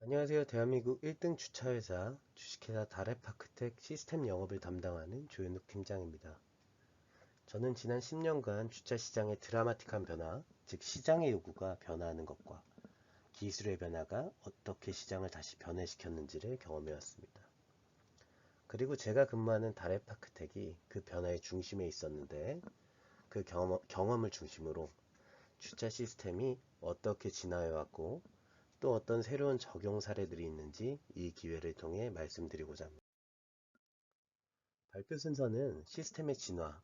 안녕하세요. 대한민국 1등 주차회사 주식회사 다레파크텍 시스템 영업을 담당하는 조현욱 팀장입니다. 저는 지난 10년간 주차 시장의 드라마틱한 변화, 즉 시장의 요구가 변화하는 것과 기술의 변화가 어떻게 시장을 다시 변화시켰는지를 경험해 왔습니다. 그리고 제가 근무하는 다레파크텍이 그 변화의 중심에 있었는데 그 경험을 중심으로 주차 시스템이 어떻게 진화해 왔고 또 어떤 새로운 적용 사례들이 있는지 이 기회를 통해 말씀드리고자 합니다. 발표 순서는 시스템의 진화,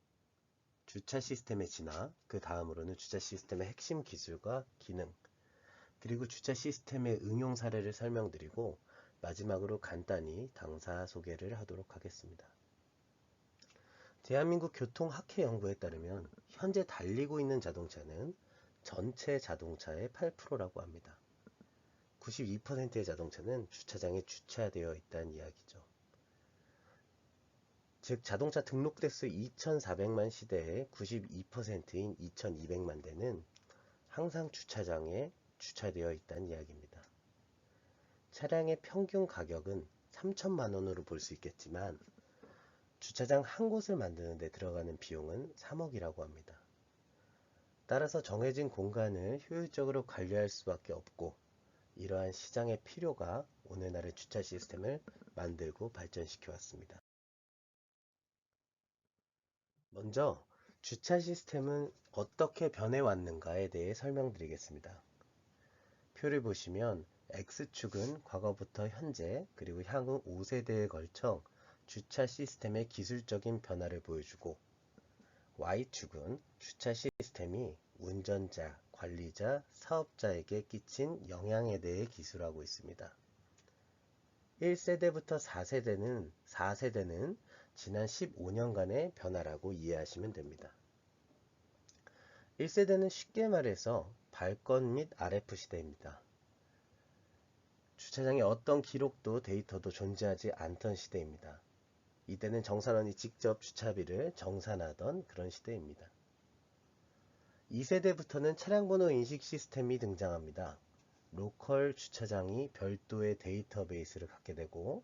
주차 시스템의 진화, 그 다음으로는 주차 시스템의 핵심 기술과 기능, 그리고 주차 시스템의 응용 사례를 설명드리고 마지막으로 간단히 당사 소개를 하도록 하겠습니다. 대한민국 교통학회 연구에 따르면 현재 달리고 있는 자동차는 전체 자동차의 8%라고 합니다. 92%의 자동차는 주차장에 주차되어 있다는 이야기죠. 즉 자동차 등록 대수 2,400만 시대의 92%인 2,200만 대는 항상 주차장에 주차되어 있다는 이야기입니다. 차량의 평균 가격은 3천만 원으로 볼 수 있겠지만 주차장 한 곳을 만드는 데 들어가는 비용은 3억이라고 합니다. 따라서 정해진 공간을 효율적으로 관리할 수밖에 없고 이러한 시장의 필요가 오늘날의 주차 시스템을 만들고 발전시켜 왔습니다. 먼저 주차 시스템은 어떻게 변해왔는가에 대해 설명드리겠습니다. 표를 보시면 X축은 과거부터 현재 그리고 향후 5세대에 걸쳐 주차 시스템의 기술적인 변화를 보여주고 Y축은 주차 시스템이 운전자, 관리자, 사업자에게 끼친 영향에 대해 기술하고 있습니다. 1세대부터 4세대는 지난 15년간의 변화라고 이해하시면 됩니다. 1세대는 쉽게 말해서 발권 및 RF 시대입니다. 주차장에 어떤 기록도 데이터도 존재하지 않던 시대입니다. 이때는 정산원이 직접 주차비를 정산하던 그런 시대입니다. 2세대부터는 차량번호 인식 시스템이 등장합니다. 로컬 주차장이 별도의 데이터베이스를 갖게 되고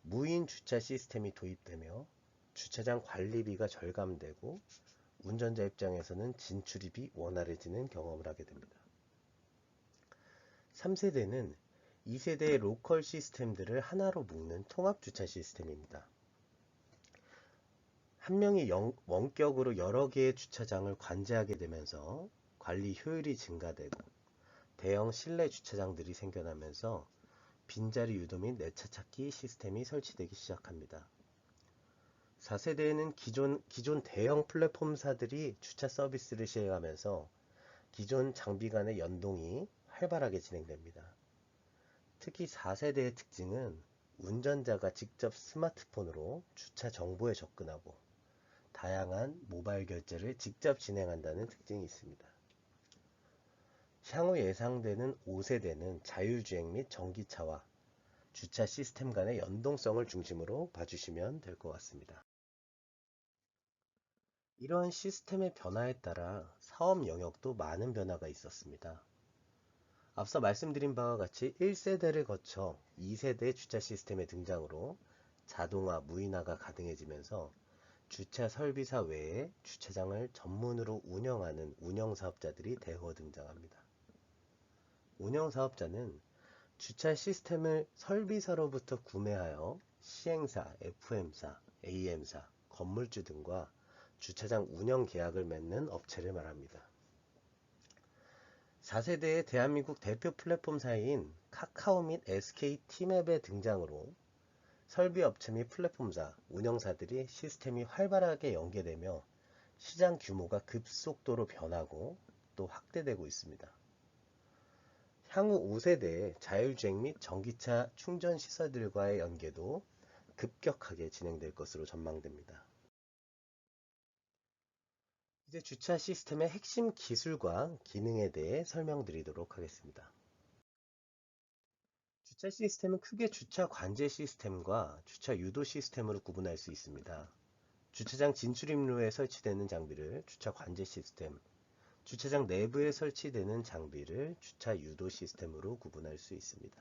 무인 주차 시스템이 도입되며 주차장 관리비가 절감되고 운전자 입장에서는 진출입이 원활해지는 경험을 하게 됩니다. 3세대는 2세대의 로컬 시스템들을 하나로 묶는 통합 주차 시스템입니다. 한 명이 원격으로 여러 개의 주차장을 관제하게 되면서 관리 효율이 증가되고 대형 실내 주차장들이 생겨나면서 빈자리 유도 및 내 차 찾기 시스템이 설치되기 시작합니다. 4세대에는 기존 대형 플랫폼사들이 주차 서비스를 시행하면서 기존 장비 간의 연동이 활발하게 진행됩니다. 특히 4세대의 특징은 운전자가 직접 스마트폰으로 주차 정보에 접근하고 다양한 모바일 결제를 직접 진행한다는 특징이 있습니다. 향후 예상되는 5세대는 자율주행 및 전기차와 주차 시스템 간의 연동성을 중심으로 봐주시면 될 것 같습니다. 이러한 시스템의 변화에 따라 사업 영역도 많은 변화가 있었습니다. 앞서 말씀드린 바와 같이 1세대를 거쳐 2세대 주차 시스템의 등장으로 자동화, 무인화가 가능해지면서 주차 설비사 외에 주차장을 전문으로 운영하는 운영사업자들이 대거 등장합니다. 운영사업자는 주차 시스템을 설비사로부터 구매하여 시행사, FM사, AM사, 건물주 등과 주차장 운영 계약을 맺는 업체를 말합니다. 4세대의 대한민국 대표 플랫폼사인 카카오 및 SK티맵의 등장으로 설비업체 및 플랫폼사, 운영사들이 시스템이 활발하게 연계되며 시장 규모가 급속도로 변하고 또 확대되고 있습니다. 향후 5세대의 자율주행 및 전기차 충전 시설들과의 연계도 급격하게 진행될 것으로 전망됩니다. 이제 주차 시스템의 핵심 기술과 기능에 대해 설명드리도록 하겠습니다. 주차 시스템은 크게 주차 관제 시스템과 주차 유도 시스템으로 구분할 수 있습니다. 주차장 진출입로에 설치되는 장비를 주차 관제 시스템, 주차장 내부에 설치되는 장비를 주차 유도 시스템으로 구분할 수 있습니다.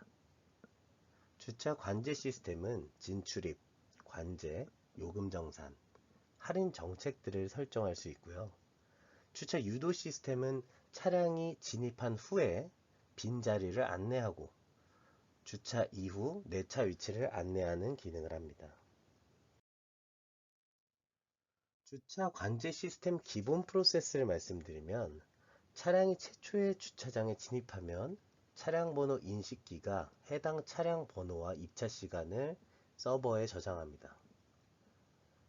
주차 관제 시스템은 진출입, 관제, 요금 정산, 할인 정책들을 설정할 수 있고요. 주차 유도 시스템은 차량이 진입한 후에 빈자리를 안내하고 주차 이후 내차 위치를 안내하는 기능을 합니다. 주차 관제 시스템 기본 프로세스를 말씀드리면 차량이 최초의 주차장에 진입하면 차량 번호 인식기가 해당 차량 번호와 입차 시간을 서버에 저장합니다.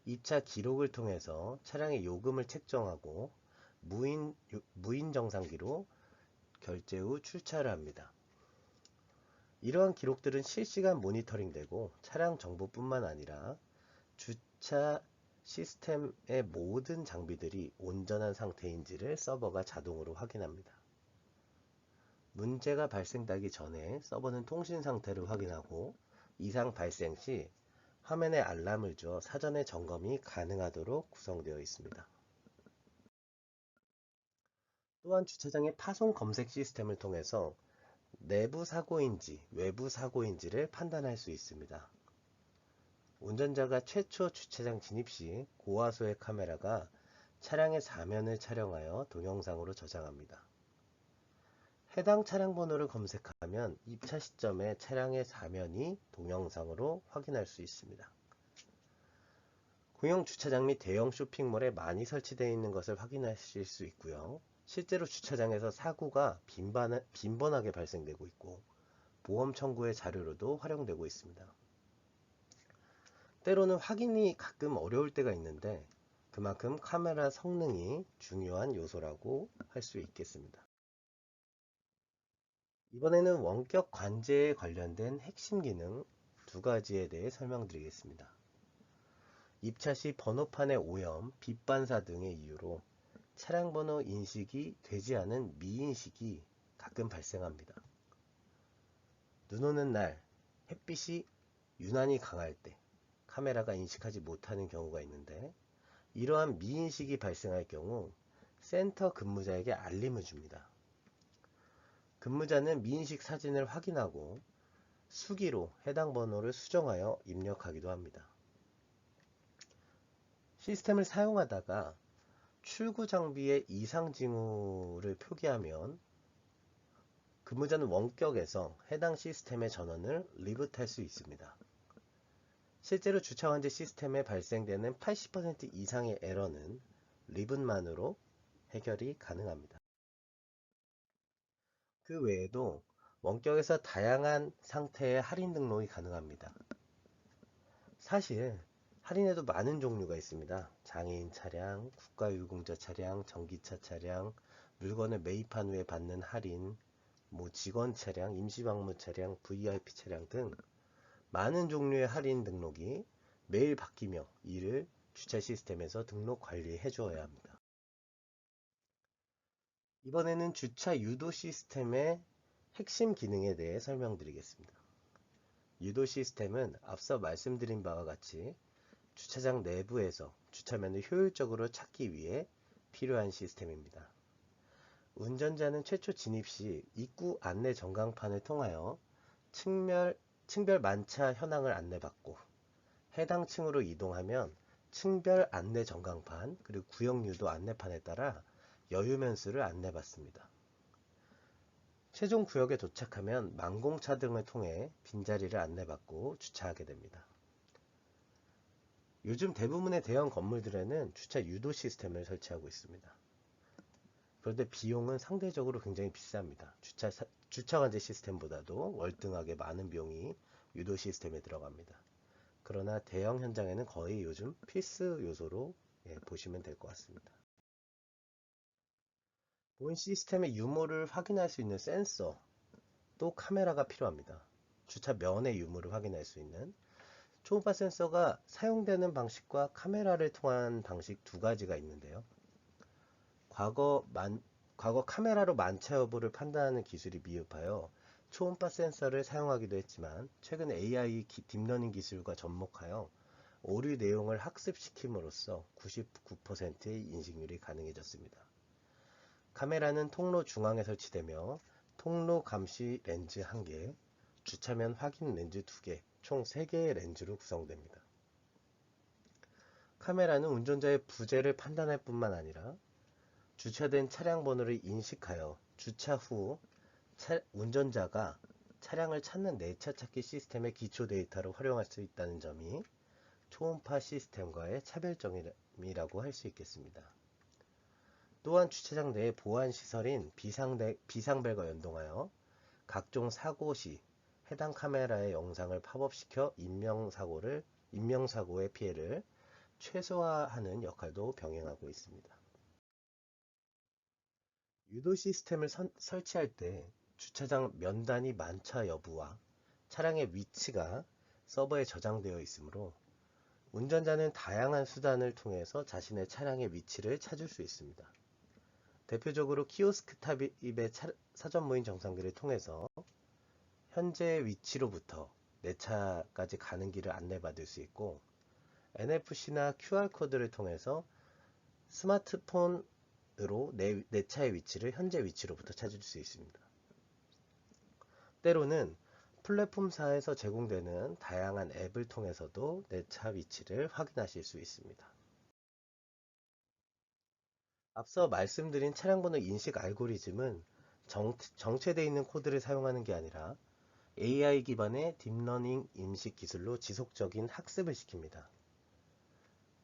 입차 기록을 통해서 차량의 요금을 책정하고 무인 정상기로 결제 후 출차를 합니다. 이러한 기록들은 실시간 모니터링되고 차량 정보뿐만 아니라 주차 시스템의 모든 장비들이 온전한 상태인지를 서버가 자동으로 확인합니다. 문제가 발생하기 전에 서버는 통신 상태를 확인하고 이상 발생 시 화면에 알람을 줘 사전에 점검이 가능하도록 구성되어 있습니다. 또한 주차장의 파손 검색 시스템을 통해서 내부 사고인지 외부 사고인지를 판단할 수 있습니다. 운전자가 최초 주차장 진입 시 고화소의 카메라가 차량의 사면을 촬영하여 동영상으로 저장합니다. 해당 차량 번호를 검색하면 입차 시점에 차량의 사면이 동영상으로 확인할 수 있습니다. 공용 주차장 및 대형 쇼핑몰에 많이 설치되어 있는 것을 확인하실 수 있고요. 실제로 주차장에서 사고가 빈번하게 발생되고 있고 보험 청구의 자료로도 활용되고 있습니다. 때로는 확인이 가끔 어려울 때가 있는데 그만큼 카메라 성능이 중요한 요소라고 할 수 있겠습니다. 이번에는 원격 관제에 관련된 핵심 기능 두 가지에 대해 설명드리겠습니다. 입차 시 번호판의 오염, 빛 반사 등의 이유로 차량 번호 인식이 되지 않은 미인식이 가끔 발생합니다. 눈 오는 날, 햇빛이 유난히 강할 때 카메라가 인식하지 못하는 경우가 있는데 이러한 미인식이 발생할 경우 센터 근무자에게 알림을 줍니다. 근무자는 미인식 사진을 확인하고 수기로 해당 번호를 수정하여 입력하기도 합니다. 시스템을 사용하다가 출구 장비의 이상 징후를 표기하면 근무자는 원격에서 해당 시스템의 전원을 리부트할 수 있습니다. 실제로 주차 관제 시스템에 발생되는 80% 이상의 에러는 리붓만으로 해결이 가능합니다. 그 외에도 원격에서 다양한 상태의 할인 등록이 가능합니다. 사실 할인에도 많은 종류가 있습니다. 장애인 차량, 국가유공자 차량, 전기차 차량, 물건을 매입한 후에 받는 할인, 직원 차량, 임시방문 차량, VIP 차량 등 많은 종류의 할인 등록이 매일 바뀌며 이를 주차 시스템에서 등록 관리해 주어야 합니다. 이번에는 주차 유도 시스템의 핵심 기능에 대해 설명드리겠습니다. 유도 시스템은 앞서 말씀드린 바와 같이 주차장 내부에서 주차면을 효율적으로 찾기 위해 필요한 시스템입니다. 운전자는 최초 진입 시 입구 안내 전광판을 통하여 층별 만차 현황을 안내받고 해당 층으로 이동하면 층별 안내 전광판 그리고 구역 유도 안내판에 따라 여유면수를 안내받습니다. 최종 구역에 도착하면 만공차 등을 통해 빈자리를 안내받고 주차하게 됩니다. 요즘 대부분의 대형 건물들에는 주차 유도 시스템을 설치하고 있습니다. 그런데 비용은 상대적으로 굉장히 비쌉니다. 주차 관제 시스템보다도 월등하게 많은 비용이 유도 시스템에 들어갑니다. 그러나 대형 현장에는 거의 요즘 필수 요소로 보시면 될 것 같습니다. 본 시스템의 유무를 확인할 수 있는 센서, 또 카메라가 필요합니다. 주차면의 유무를 확인할 수 있는 초음파 센서가 사용되는 방식과 카메라를 통한 방식 두 가지가 있는데요. 과거 카메라로 만차 여부를 판단하는 기술이 미흡하여 초음파 센서를 사용하기도 했지만 최근 AI 딥러닝 기술과 접목하여 오류 내용을 학습시킴으로써 99%의 인식률이 가능해졌습니다. 카메라는 통로 중앙에 설치되며 통로 감시 렌즈 1개, 주차면 확인 렌즈 2개, 총 3개의 렌즈로 구성됩니다. 카메라는 운전자의 부재를 판단할 뿐만 아니라 주차된 차량 번호를 인식하여 주차 후 운전자가 차량을 찾는 내차 찾기 시스템의 기초 데이터를 활용할 수 있다는 점이 초음파 시스템과의 차별점이라고 할 수 있겠습니다. 또한 주차장 내의 보안 시설인 비상벨과 연동하여 각종 사고 시 해당 카메라의 영상을 팝업시켜 인명사고의 피해를 최소화하는 역할도 병행하고 있습니다. 유도 시스템을 설치할 때 주차장 면단위 만차 여부와 차량의 위치가 서버에 저장되어 있으므로 운전자는 다양한 수단을 통해서 자신의 차량의 위치를 찾을 수 있습니다. 대표적으로 키오스크 탑입의 사전 무인 정상기를 통해서 현재 위치로부터 내 차까지 가는 길을 안내받을 수 있고, NFC나 QR코드를 통해서 스마트폰으로 내 차의 위치를 현재 위치로부터 찾을 수 있습니다. 때로는 플랫폼사에서 제공되는 다양한 앱을 통해서도 내 차 위치를 확인하실 수 있습니다. 앞서 말씀드린 차량 번호 인식 알고리즘은 정체되어 있는 코드를 사용하는 게 아니라 AI 기반의 딥러닝 인식 기술로 지속적인 학습을 시킵니다.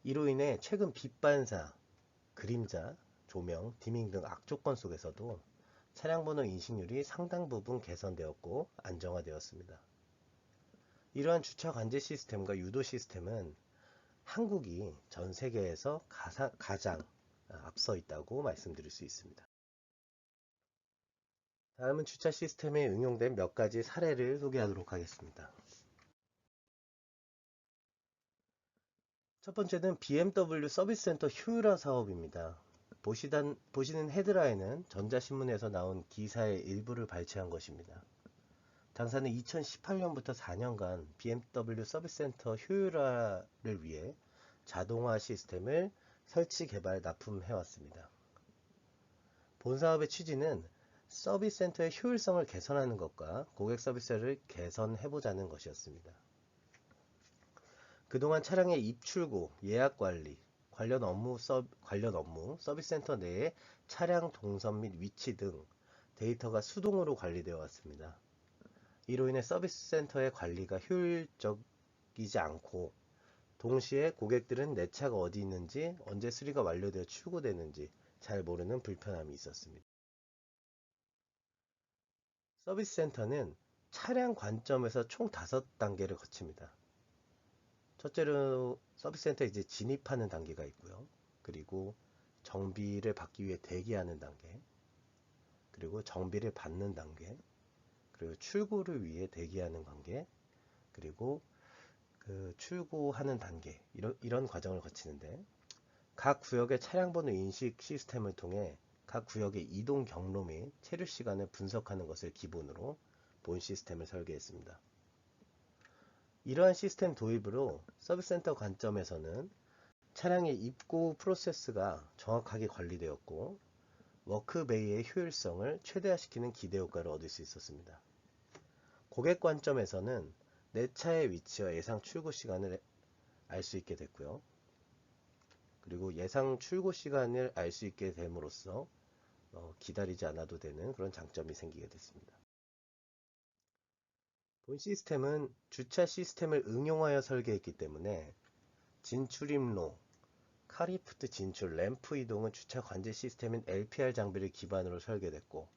이로 인해 최근 빛 반사, 그림자, 조명, 디밍 등 악조건 속에서도 차량 번호 인식률이 상당 부분 개선되었고 안정화되었습니다. 이러한 주차 관제 시스템과 유도 시스템은 한국이 전 세계에서 가장 앞서 있다고 말씀드릴 수 있습니다. 다음은 주차 시스템에 응용된 몇 가지 사례를 소개하도록 하겠습니다. 첫 번째는 BMW 서비스 센터 효율화 사업입니다. 보시는 헤드라인은 전자신문에서 나온 기사의 일부를 발췌한 것입니다. 당사는 2018년부터 4년간 BMW 서비스 센터 효율화를 위해 자동화 시스템을 설치, 개발, 납품해왔습니다. 본 사업의 취지는 서비스 센터의 효율성을 개선하는 것과 고객 서비스를 개선해보자는 것이었습니다. 그동안 차량의 입출고, 예약 관리, 관련 업무, 서비스 센터 내에 차량 동선 및 위치 등 데이터가 수동으로 관리되어 왔습니다. 이로 인해 서비스 센터의 관리가 효율적이지 않고, 동시에 고객들은 내 차가 어디 있는지, 언제 수리가 완료되어 출고되는지 잘 모르는 불편함이 있었습니다. 서비스 센터는 차량 관점에서 총 5단계를 거칩니다. 첫째로 서비스 센터에 이제 진입하는 단계가 있고요. 그리고 정비를 받기 위해 대기하는 단계, 그리고 정비를 받는 단계, 그리고 출고를 위해 대기하는 단계, 그리고 출고하는 단계, 이런 과정을 거치는데, 각 구역의 차량 번호 인식 시스템을 통해 각 구역의 이동 경로 및 체류 시간을 분석하는 것을 기본으로 본 시스템을 설계했습니다. 이러한 시스템 도입으로 서비스 센터 관점에서는 차량의 입고 프로세스가 정확하게 관리되었고, 워크베이의 효율성을 최대화시키는 기대 효과를 얻을 수 있었습니다. 고객 관점에서는 내 차의 위치와 예상 출고 시간을 알 수 있게 됐고요. 그리고 예상 출고 시간을 알 수 있게 됨으로써 기다리지 않아도 되는 그런 장점이 생기게 됐습니다. 본 시스템은 주차 시스템을 응용하여 설계했기 때문에 진출입로, 카리프트 진출, 램프 이동은 주차 관제 시스템인 LPR 장비를 기반으로 설계됐고,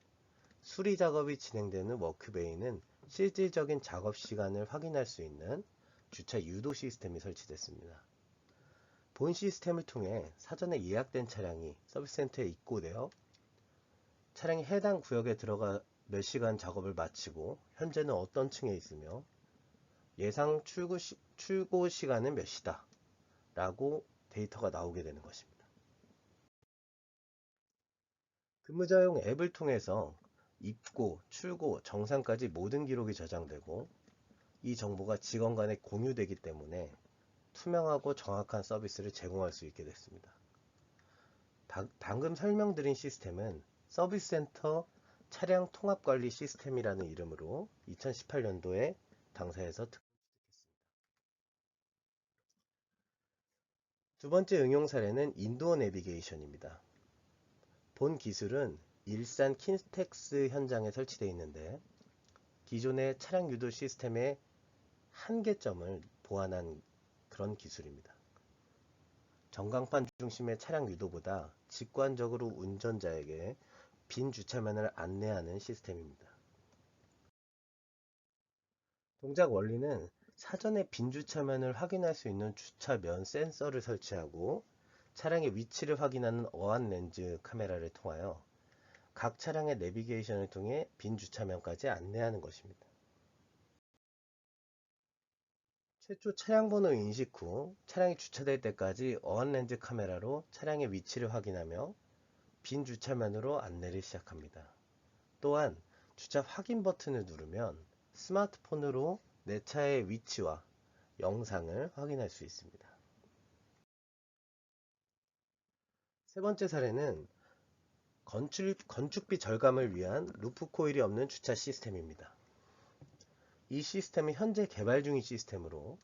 수리 작업이 진행되는 워크베이는 실질적인 작업 시간을 확인할 수 있는 주차 유도 시스템이 설치됐습니다. 본 시스템을 통해 사전에 예약된 차량이 서비스 센터에 입고되어 차량이 해당 구역에 들어가 몇 시간 작업을 마치고 현재는 어떤 층에 있으며 예상 출고 시간은 몇 시다 라고 데이터가 나오게 되는 것입니다. 근무자용 앱을 통해서 입고, 출고, 정상까지 모든 기록이 저장되고, 이 정보가 직원 간에 공유되기 때문에 투명하고 정확한 서비스를 제공할 수 있게 됐습니다. 방금 설명드린 시스템은 서비스 센터 차량 통합관리 시스템이라는 이름으로 2018년도에 당사에서 두 번째 응용 사례는 인도어 내비게이션입니다. 본 기술은 일산 킨텍스 현장에 설치되어 있는데 기존의 차량 유도 시스템의 한계점을 보완한 그런 기술입니다. 전광판 중심의 차량 유도보다 직관적으로 운전자에게 빈 주차면을 안내하는 시스템입니다. 동작 원리는 사전에 빈 주차면을 확인할 수 있는 주차면 센서를 설치하고 차량의 위치를 확인하는 어안 렌즈 카메라를 통하여 각 차량의 내비게이션을 통해 빈 주차면까지 안내하는 것입니다. 최초 차량 번호 인식 후 차량이 주차될 때까지 어안 렌즈 카메라로 차량의 위치를 확인하며 빈 주차면으로 안내를 시작합니다. 또한 주차 확인 버튼을 누르면 스마트폰으로 내 차의 위치와 영상을 확인할 수 있습니다. 세 번째 사례는 건축비 절감을 위한 루프 코일이 없는 주차 시스템입니다. 이 시스템은 현재 개발 중인 시스템으로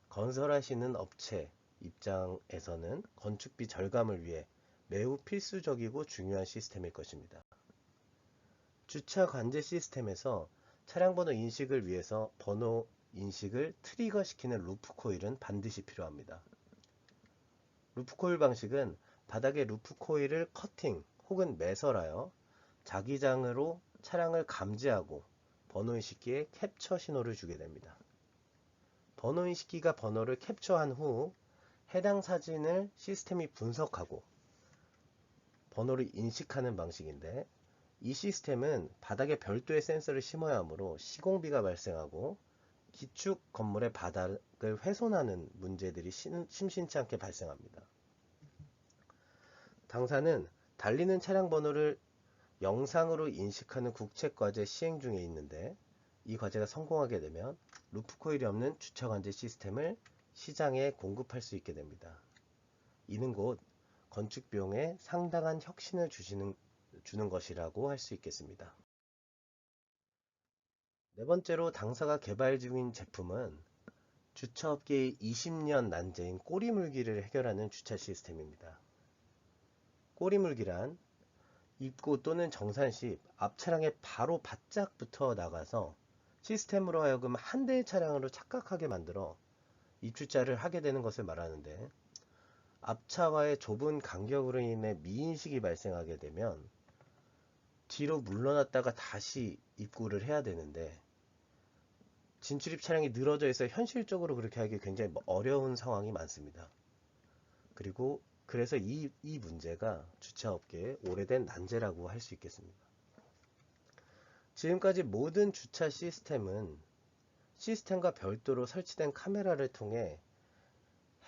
건설하시는 업체 입장에서는 건축비 절감을 위해 매우 필수적이고 중요한 시스템일 것입니다. 주차 관제 시스템에서 차량 번호 인식을 위해서 번호 인식을 트리거시키는 루프 코일은 반드시 필요합니다. 루프 코일 방식은 바닥에 루프 코일을 커팅 혹은 매설하여 자기장으로 차량을 감지하고 번호 인식기에 캡처 신호를 주게 됩니다. 번호 인식기가 번호를 캡처한 후 해당 사진을 시스템이 분석하고 번호를 인식하는 방식인데 이 시스템은 바닥에 별도의 센서를 심어야 하므로 시공비가 발생하고 기축 건물의 바닥을 훼손하는 문제들이 심심치 않게 발생합니다. 당사는 달리는 차량 번호를 영상으로 인식하는 국책과제 시행 중에 있는데 이 과제가 성공하게 되면 루프 코일이 없는 주차 관제 시스템을 시장에 공급할 수 있게 됩니다. 이는 곧 건축 비용에 상당한 혁신을 주는 것이라고 할 수 있겠습니다. 네 번째로 당사가 개발 중인 제품은 주차업계의 20년 난제인 꼬리물기를 해결하는 주차 시스템입니다. 꼬리물기란 입고 또는 정산 시 앞차량에 바로 바짝 붙어 나가서 시스템으로 하여금 한 대의 차량으로 착각하게 만들어 입주차를 하게 되는 것을 말하는데 앞차와의 좁은 간격으로 인해 미인식이 발생하게 되면 뒤로 물러났다가 다시 입구를 해야 되는데 진출입 차량이 늘어져 있어 현실적으로 그렇게 하기 굉장히 어려운 상황이 많습니다. 그래서 이 문제가 주차업계의 오래된 난제라고 할 수 있겠습니다. 지금까지 모든 주차 시스템은 시스템과 별도로 설치된 카메라를 통해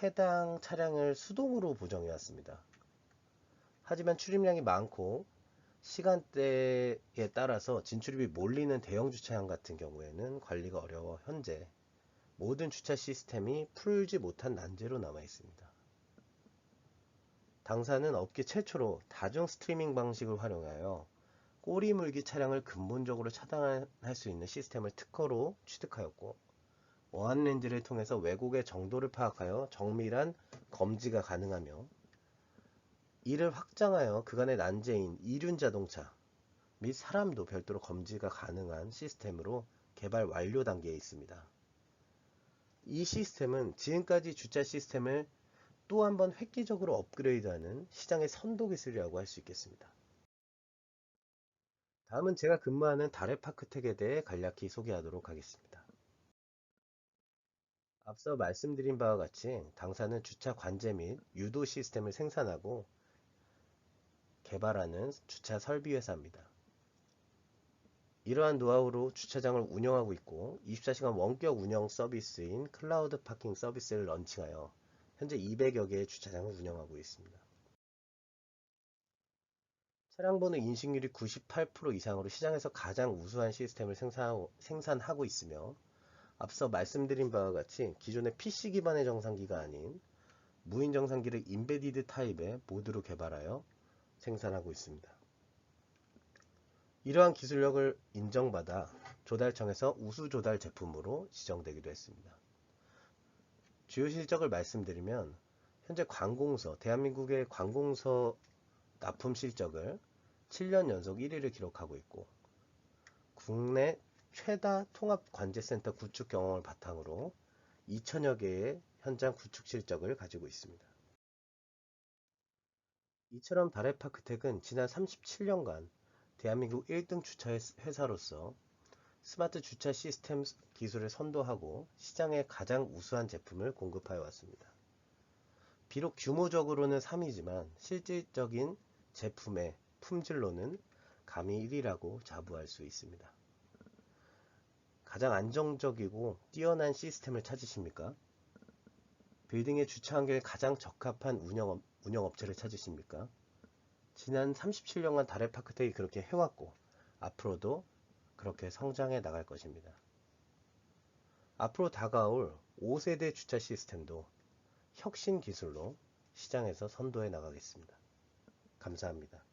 해당 차량을 수동으로 보정해 왔습니다. 하지만 출입량이 많고 시간대에 따라서 진출입이 몰리는 대형 주차장 같은 경우에는 관리가 어려워 현재 모든 주차 시스템이 풀지 못한 난제로 남아 있습니다. 당사는 업계 최초로 다중 스트리밍 방식을 활용하여 꼬리물기 차량을 근본적으로 차단할 수 있는 시스템을 특허로 취득하였고 어안 렌즈를 통해서 왜곡의 정도를 파악하여 정밀한 검지가 가능하며 이를 확장하여 그간의 난제인 이륜 자동차 및 사람도 별도로 검지가 가능한 시스템으로 개발 완료 단계에 있습니다. 이 시스템은 지금까지 주차 시스템을 또 한 번 획기적으로 업그레이드하는 시장의 선도 기술이라고 할 수 있겠습니다. 다음은 제가 근무하는 다레파크텍에 대해 간략히 소개하도록 하겠습니다. 앞서 말씀드린 바와 같이 당사는 주차 관제 및 유도 시스템을 생산하고 개발하는 주차 설비 회사입니다. 이러한 노하우로 주차장을 운영하고 있고 24시간 원격 운영 서비스인 클라우드 파킹 서비스를 런칭하여 현재 200여 개의 주차장을 운영하고 있습니다. 차량 번호 인식률이 98% 이상으로 시장에서 가장 우수한 시스템을 생산하고 있으며 앞서 말씀드린 바와 같이 기존의 PC 기반의 정상기가 아닌 무인 정상기를 인베디드 타입의 모드로 개발하여 생산하고 있습니다. 이러한 기술력을 인정받아 조달청에서 우수 조달 제품으로 지정되기도 했습니다. 주요 실적을 말씀드리면 현재 관공서, 대한민국의 관공서 납품 실적을 7년 연속 1위를 기록하고 있고, 국내 최다 통합관제센터 구축 경험을 바탕으로 2천여 개의 현장 구축 실적을 가지고 있습니다. 이처럼 다레파크텍은 지난 37년간 대한민국 1등 주차 회사로서 스마트 주차 시스템 기술을 선도하고 시장에 가장 우수한 제품을 공급하여 왔습니다. 비록 규모적으로는 3위지만 실질적인 제품의 품질로는 감히 1위라고 자부할 수 있습니다. 가장 안정적이고 뛰어난 시스템을 찾으십니까? 빌딩의 주차 환경에 가장 적합한 운영업체를 찾으십니까? 지난 37년간 다레파크텍이 그렇게 해왔고 앞으로도 그렇게 성장해 나갈 것입니다. 앞으로 다가올 5세대 주차 시스템도 혁신 기술로 시장에서 선도해 나가겠습니다. 감사합니다.